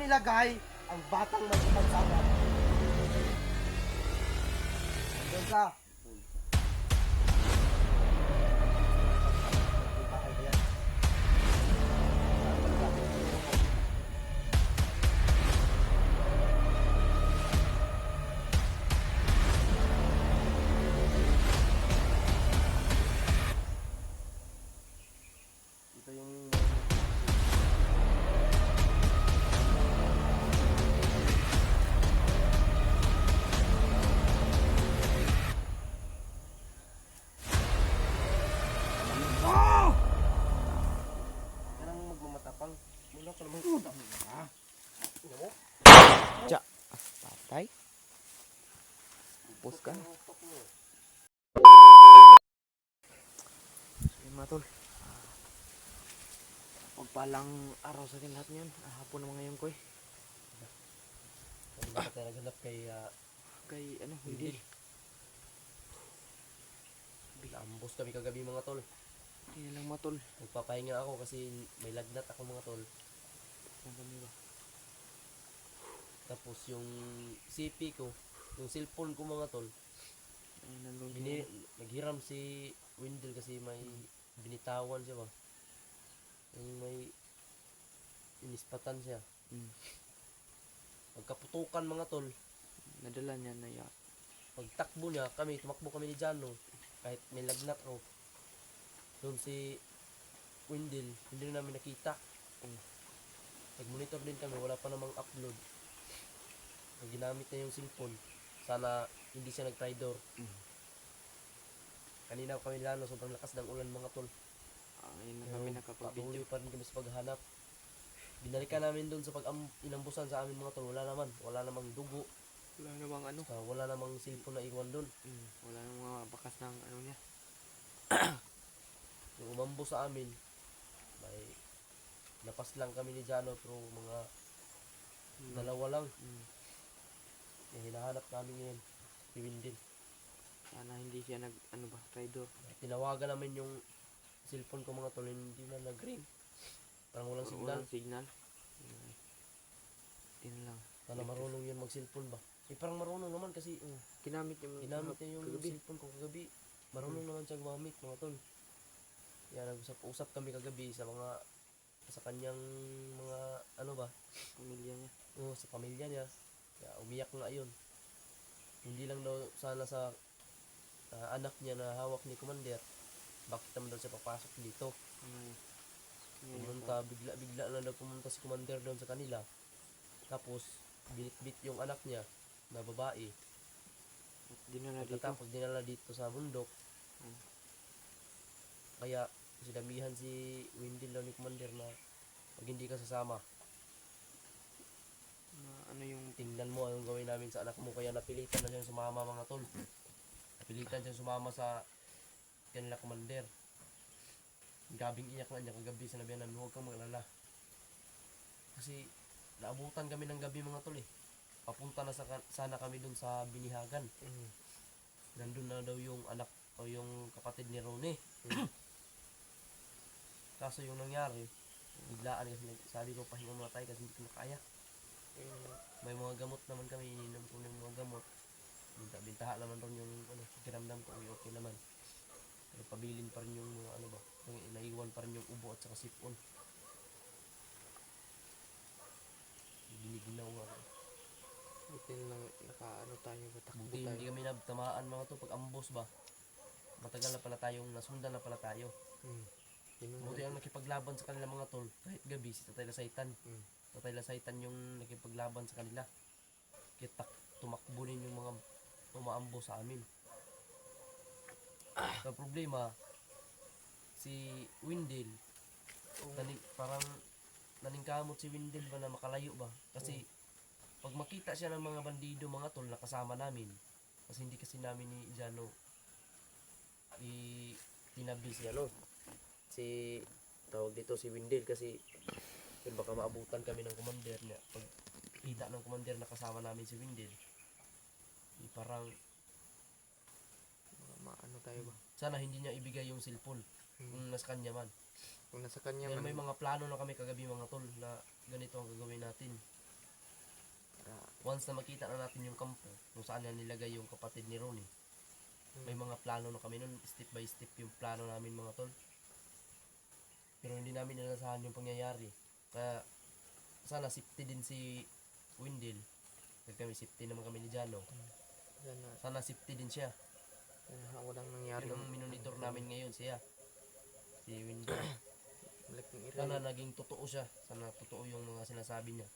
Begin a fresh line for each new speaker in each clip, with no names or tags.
nilagay ang batang may kapansanan? Doon sa bahay ba yan? Ito yung Kanang magmamatapang. Mula ka naman kuta. Ano mo?
Tja, patay. Pupos ka. So yun mga tol. Pagpalang araw sa atin lahat ngayon. Hapon naman ngayon ko eh.
Hindi ka tayo naghanap kay
Kay ano, hindi.
Ambos kami kagabi mga tol.
Kaya lang mga tol.
Nagpapahinga ako kasi may lagnat ako mga tol.
Saan kami ba?
Tapos yung CP ko, yung cellphone ko mga tol,
Ay, nandun
naghiram si Wendell kasi may binitawan siya ba. Yung may inispatan siya. Pagkaputukan mga tol,
Nadala niya na ya.
pagtakbo niya, tumakbo kami ni Jano, kahit may lagnat ako. Doon si Wendell, hindi na namin nakita. Nag-monitor din kami, wala pa namang upload. Ginamit niya yung cellphone. Sana hindi siya nag-trydor. Kanina kami lalo, sobrang lakas ng ulan mga tol.
Ayun na kami nakapag-video.
Patuloy pa rin kami sa paghahanap. Binalikan namin doon sa inambusan sa amin mga tol. Wala namang dugo.
Wala namang ano.
Wala namang cellphone na iwan doon.
Wala namang mga bakas ng ano niya.
Yung umambos sa amin, may napas lang kami ni Jano pero mga dalawa lang. Yung hinahanap namin ngayon, si Wendell.
Sana hindi siya nag ano ba, traitor.
Tinawagan namin yung cellphone ko mga tol, hindi na nag-ring. Parang walang signal.
Walang signal. Yun lang.
Sana marunong yun mag-cellphone ba? Parang marunong naman kasi
Ginamit niya
yung cellphone ko kagabi. Marunong naman siyang gumamit mga tol. Kaya nag-usap kami kagabi sa kanyang mga ano ba?
Pamilya niya.
Sa pamilya niya. Kaya umiyak nga yun. Hindi lang daw sana sa anak niya na hawak ni Commander. Bakit naman daw siya papasok dito? Pumunta, bigla na daw pumunta si Commander doon sa kanila. Tapos, binit-bit yung anak niya na babae.
Dinala dito.
Tapos dinala dito sa bundok. Kaya, sinamihan si Wendell daw ni Commander na pag hindi ka sasama,
Ano yung
tingnan mo anong gawin namin sa anak mo. Kaya napilitan na siyang sumama mga tol. Napilitan siyang sumama sa kanila Commander. Gabing iyak na niya kagabi, sinabihan namin huwag kang maglala. Kasi naabutan kami ng gabi mga tol eh. Papunta na sana kami dun sa Binihagan. Nandun na daw yung anak o yung kapatid ni Ronnie. Kaso yung nangyari, biglaan kasi sabi ko pahinga muna tayo kasi hindi ko na kaya. May mga gamot naman kami, ininom ko ng mga gamot. Bintaha naman ron yung kiramdam ko, okay naman. Pero pabilin pa rin yung mga ano ba, naiwan pa rin yung ubo at saka sipon. Giniginaw nga.
buti lang nakaano tayo, batakbo
Buti
tayo.
hindi kami nabtamaan mga to pag ambos ba. Matagal na pala tayong nasundan na pala tayo. Buti ang nakipaglaban sa kanila mga tol, kahit gabi si Tatay Lasaitan. Tatay Lasaitan yung nakipaglaban sa kanila. Kaya tumakbo din yung mga umaambo sa amin. Ang problema, si Wendell, parang naningkamot si Wendell ba na makalayo ba? Kasi pag makita siya ng mga bandido mga tol na kasama namin, kasi hindi kasi namin ni Jano tinabi si tawag dito si Wendell kasi yun baka maabutan kami ng commander niya. Pag kita ng commander na kasama namin si Wendell, parang
Maano tayo ba?
sana hindi niya ibigay yung cellphone kung nasa kanya man.
Kung nasa kanya
Dahil
man.
may mga plano na kami kagabi mga tol na ganito ang gagawin natin. once na makita na natin yung kampo, kung saan na nilagay yung kapatid ni Ronnie, may mga plano na kami nun, step by step yung plano namin mga tol. Pero hindi namin inasahan yung pangyayari. Kaya sana safety din si Wendell. Kasi kami safety naman kami ni Jano. Sana safety din siya.
Sana walang nangyari.
Yun ang minonitor namin ngayon siya. Si Wendell.
Malaking
Sana
area.
naging totoo siya. Sana totoo yung mga sinasabi niya.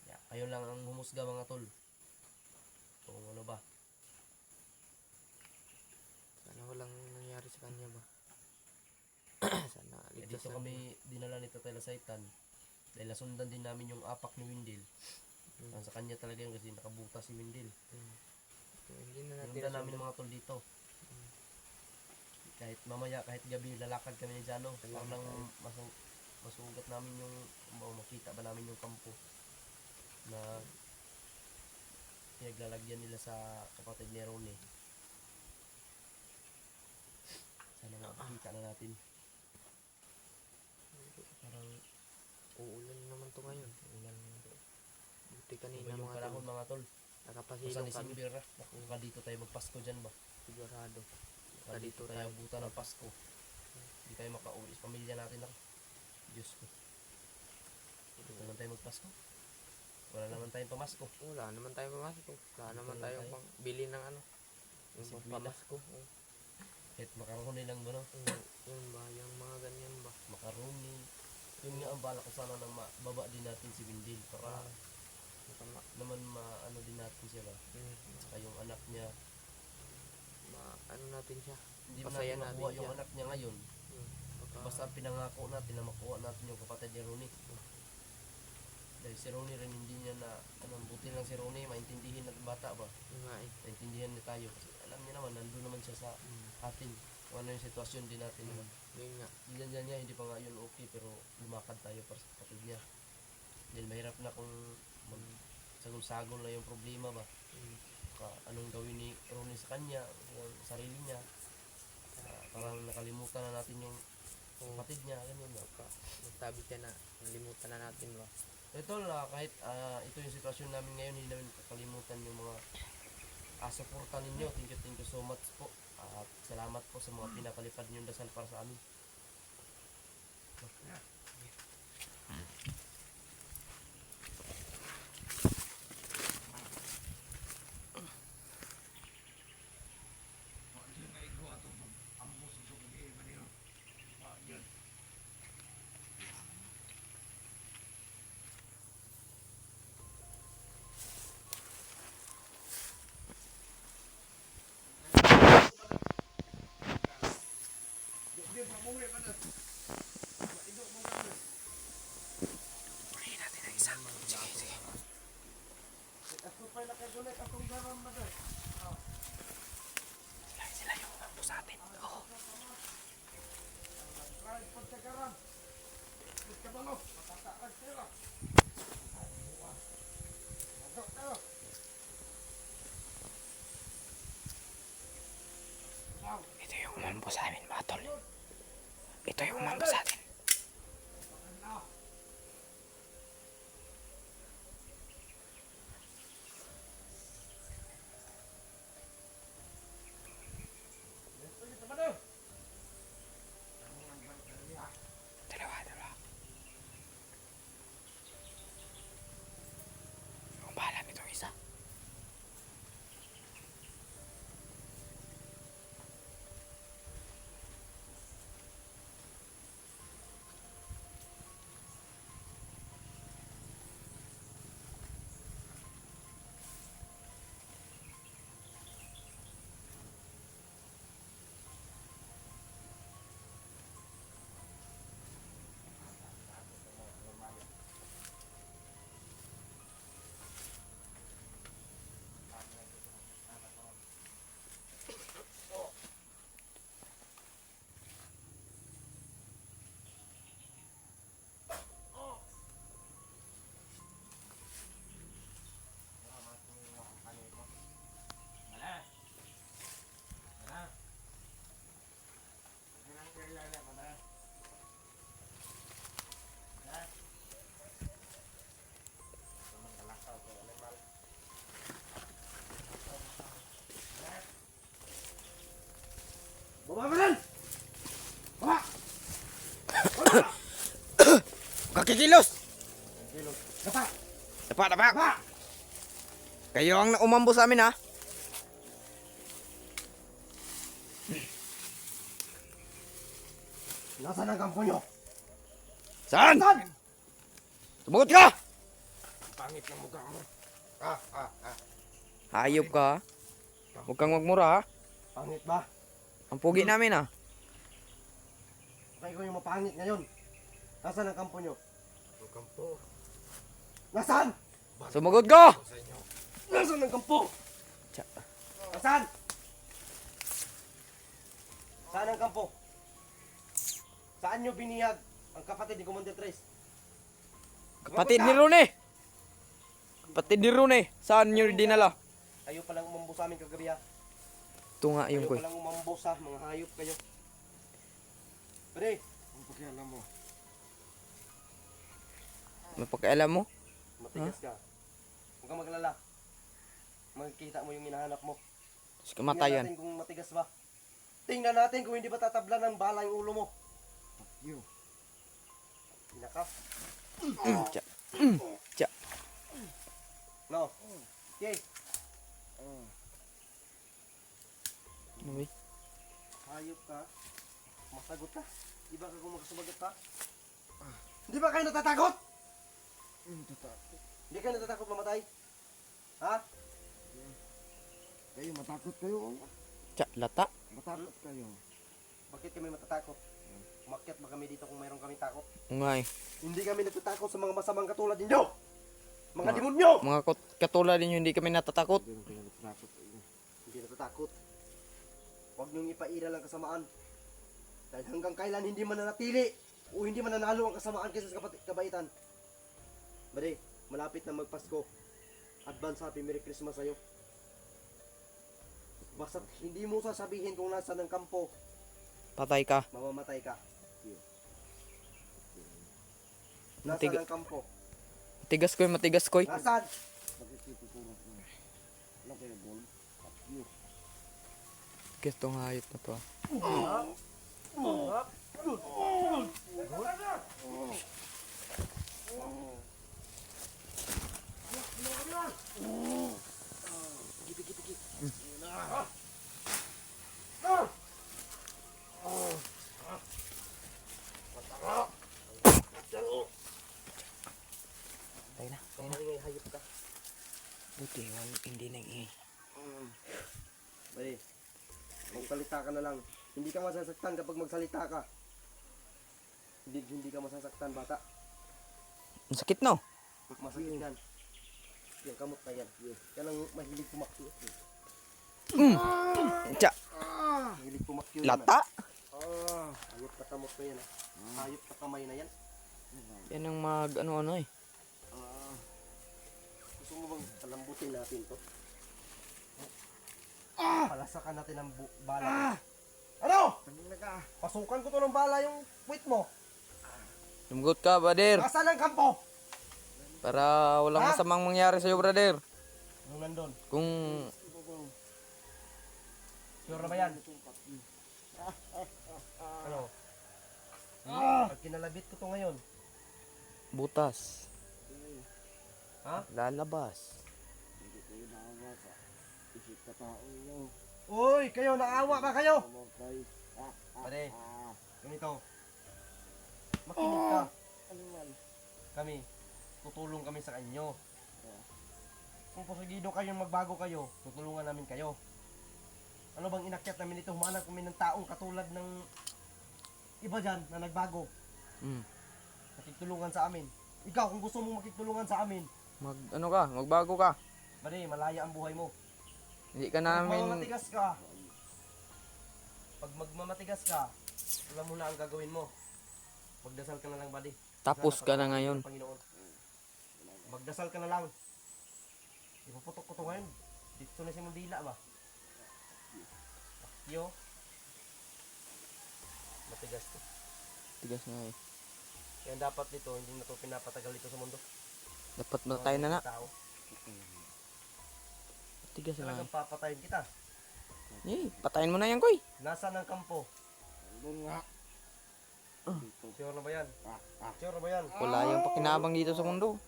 Yeah, kayo lang ang humusga mga tol. Kung ano ba.
Sana walang nangyari sa kanya ba. Sana
Eh,
ligtas
dito
na.
kami dinala ni Tatay Lasaitan. Dahil nasundan din namin yung apak ni Wendell. Ang sa kanya talaga yun kasi nakabutas si Wendell.
Hindi na natin
Sinundan namin ng mga tol dito. Kahit mamaya, kahit gabi, lalakad kami ni Jano. Para lang masugat namin yung, makita ba namin yung kampo na pinaglalagyan nila sa kapatid ni Ronnie. Sana makikita na natin. Parang
uulan naman to ngayon.
ulan.
Buti kanina
Iba yung
mga
panahon
tol.
mga tol. Basta
Nakapasilong kami.
December na. Baka dito tayo magpasko dyan ba?
Sigurado.
Baka dito
dito
tayo
tayo.
abutan ng Pasko. Hindi tayo makauwi sa pamilya natin ako. Diyos ko. Dito naman tayo magpasko. Wala naman tayong pamasko.
Wala naman tayo pumasok. Wala
Dito
naman
lang
tayong
tayo.
pang bili ng ano. Yung
Isip
pamasko.
Kahit makaroni lang ba no?
Yung ba, yung mga ganyan ba.
Makaroni. Yun nga ang bala ko sana na mababa din natin si Wendell para
Masama.
naman maano din natin siya ba. Saka yung anak niya.
Ano natin siya.
Hindi mo
Pasaya
natin makuha
natin
yung
siya.
anak niya ngayon. Basta pinangako natin na makuha natin yung kapatid ni Ronnie. Dahil si Ronnie rin hindi niya na, buti lang si Ronnie, maintindihin natin bata ba?
Yung nga eh.
Maintindihan niya tayo. Kasi alam niya naman, nandun naman siya sa atin. Kung ano yung sitwasyon din natin. Diba?
Yun nga.
Diyan niya, hindi pa nga yun okay, pero lumakad tayo para sa kapatid niya. Dahil mahirap na kung sagol-sagol na yung problema ba? Anong gawin ni Ronnie sa kanya, yung sarili niya. Parang nakalimutan na natin yung kapatid niya, ganun ba?
Nagsabi siya na nalimutan na natin ba.
Ito kahit ito yung sitwasyon namin ngayon, hindi namin kakalimutan yung mga suporta ninyo. Thank you so much po. At salamat po sa mga pinapalipad niyong dasal para sa amin.
Sila yung umambo sa atin. Oo. Ito yung umambo sa amin mga tol. Ito yung umambo sa atin. Dalawa. Ang bahala nitong isa.
Baba ka rin! Baba!
Kakikilos!
Dapa!
Dapa, dapa!
Dapa!
Kayo ang umambo sa amin ha.
Nasaan ang kampo nyo?
Saan?
Nasaan?
Sumagot ka!
Pangit ng mukha mo.
Hayop ka ha. Huwag kang magmura ha.
Pangit ba?
Ang pugi namin ha.
Kaya ko yung mapangit ngayon. Nasaan ang kampo nyo?
Ang kampo.
Nasaan?
Sumagot ka!
Sa inyo.
Nasaan ang kampo?
Tsa.
Nasaan? Saan ang kampo? Saan nyo binihag ang kapatid ni Commander Tres?
Kapatid ni Rune! Kapatid ni Rune! Saan nyo dinala?
Ayaw palang umambo sa amin kagabi ha.
Ito nga yung
Ayaw
koy.
palang umambo sa mga hayop kayo. Pre,
Ang pakialam mo.
May pakialam mo?
matigas ka. Huwag kang maglala. Makikita mo yung hinahanap mo.
Sa kamatayan.
Tingnan natin kung matigas ba. Tingnan natin kung hindi ba tatabla ng bala yung ulo mo.
You.
Pinaka.
Tsa. Tsa.
No. Okay.
Ano ba?
Hayop ka. Masagot ka. Di ba ka kung magsumagot ka? Hindi ba kayo natatakot? Hindi kayo natatakot mamatay? Ha?
Kayo matakot kayo.
Tsa. Lata.
Matakot kayo.
Bakit kami matatakot? Umakyat ba kami dito kung mayroon kami takot?
Ngay.
Hindi kami natatakot sa mga masamang katulad ninyo! Mga demonyo!
Mga katulad ninyo hindi kami natatakot.
Hindi kayo matakot.
Hindi natatakot. Huwag niyong ipairal ang kasamaan. Dahil hanggang kailan hindi mananatili o hindi mananalo ang kasamaan kaysa sa kabaitan. Bade, malapit na magpasko. Advance Happy Merry Christmas sa'yo. Basta't hindi mo sasabihin kung nasaan ang kampo,
Patay ka.
mamamatay ka.
Matig-
Nasaan ang kampo?
Matigas koy, matigas koy.
Nasaan?
Bakit kayo tutulog mo? Wala kayo bol. You.
Guess tong hayop na to. ah. Patay na.
Maingay hayop ka.
Buti, hindi nang
Bade, magsalita ka na lang. Hindi ka masasaktan kapag magsalita ka. Hindi ka masasaktan, bata.
Ang sakit no?
Masakit yan. Yung kamot na yan. Yan ang mahilig pumakyo.
Tsa.
Mahilig pumakyo.
Lata.
Hayop na kamot na yan. Hayop na kamay na yan.
Yan ang ano eh.
Gusto mo bang palambutin natin to? Palasakan natin ang bala. Ano?
Tangin ka.
Pasukan ko to ng bala yung puwit mo.
Sumagot ka, brother.
Nasaan ang kampo?
Para walang masamang mangyari sa'yo, brother.
Yung nandun.
Kung
Sure na ba yan? Ano? Pag kinalabit ko to ngayon.
butas,
Ha?
lalabas.
Hindi kayo naawa sa isip ka tao nyo.
Uy! Kayo! Naawa ba kayo?
Mamatay.
Pare. Ganito. Makinig ka.
Ano man?
Kami. Tutulong kami sa inyo. Kung posigido kayong magbago kayo, tutulungan namin kayo. Ano bang inakyat namin ito? Humanap kami ng taong katulad ng iba dyan na nagbago. Nakikitulungan sa amin. Ikaw, kung gusto mong makikitulungan sa amin,
Magbago ka.
bali, malaya ang buhay mo.
Hindi ka
Pag
namin,
magmamatigas ka, alam mo na ang gagawin mo. Magdasal ka na lang, buddy.
tapos ka na ngayon.
Panginoon. Magdasal ka na lang. Ipuputok ko to ngayon. Dito na si Mundila ba? Yo. Matigas to.
Tigas na eh.
Kaya dapat dito, hindi na to pinapatagal dito sa mundo.
Dapat matay na na.
Tao.
Tigas na eh.
Talagang papatayin kita.
Patayin mo na yan, Koy.
Nasaan ang kampo?
Doon nga. Dito.
Sure na ba yan?
Ah.
Sure na ba yan?
Wala yung pakinabang dito sa mundo.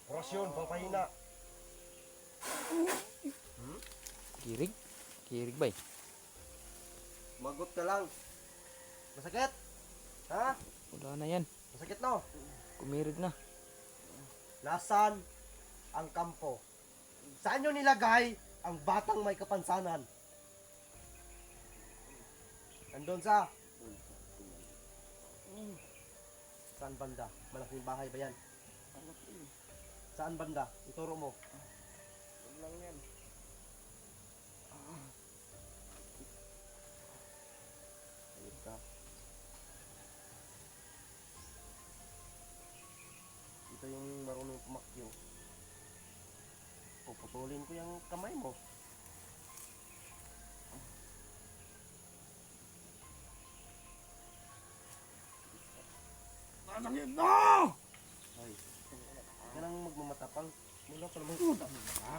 Orasyon, pangpahina.
Kirig. Kirig ba eh?
Magot ka lang. Masakit? Ha?
Wala na yan.
Masakit no?
Kumirig na.
Nasaan ang kampo? Saan nyo nilagay ang batang may kapansanan? Andun sa? Saan banda? Malaking bahay ba yan? Saan banda? Ituro mo.
Doon lang yan.
Ayun ka. Ito yung marunong pumakyo. Puputulin ko yung kamay mo.
Nanangin na!
Ay. Huwag ka nang magmamatapang. Mula pa naman.
Ha?